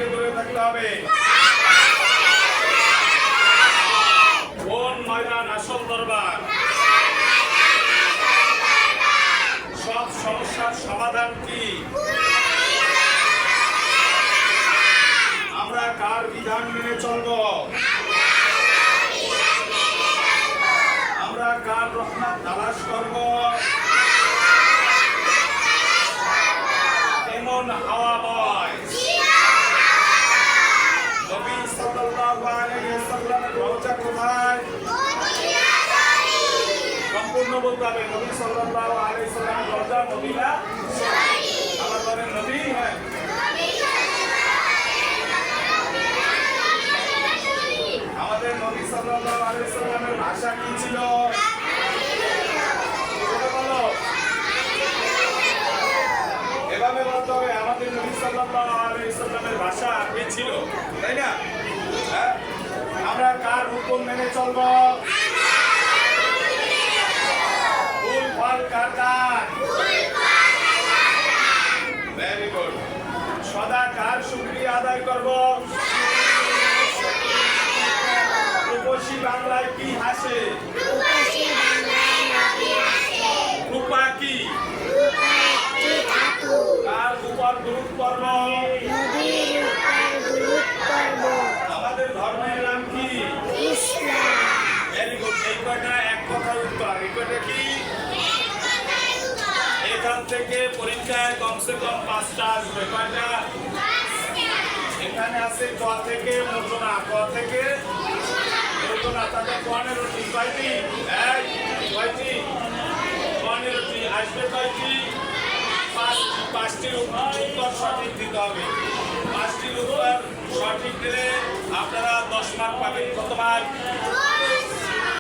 থেকে দূরে থাকতে হবে। কোন ময়দান আসল দরবার? সব সমস্যার সমাধান কি? আমরা কার বিধান মেনে চলব? আমরা কার রহমত তালাশ করব? এমন হাওয়া বয় নবী সাল্লাল্লাহু আলাইহি ওয়াসাল্লামের রওজা কোথায়? সম্পূর্ণ বলতে হবে। নবী সাল্লাল্লাহু আলাইহি ওয়াসাল্লামের রওজা মদিনা শরীফ। আবার বলেন নবী। হ্যাঁ, আমাদের নবী সাল্লাল্লাহু আলাইহি ওয়াসাল্লামের ভাষা কি ছিল? বলো, এভাবে বলতে হবে আমাদের নবী সাল্লাল্লাহু আলাইহি ওয়াসাল্লামের ভাষা কি ছিল, তাই না? হ্যাঁ, আমরা কার হুকুম মেনে চলব? ফুল ফল কার কার? Very good. সদা কার শুকরিয়া আদায় করব? রূপসী বাংলায় কি হাসে? রূপা কি? কার উপর দুরূদ পড়ব? আমাদের ধর্মের নাম কি? Very good. এই কয়টা এক কথার উত্তর। এই কয়টা কি? এখান থেকে পরীক্ষায় কমসে কম 5টা আসবে। কয়টা? এখানে আছে ক থেকে মোটনা, ক থেকে মোটনা, তাতে 15টি। কয়টি? কয়টি? 15টি। আসবে কয়টি? 5টি। 5টির উত্তর সঠিক দিতে হবে। 5টির উত্তর সঠিক দিলে আপনারা 10 মার্ক পাবেন। কত মার্ক?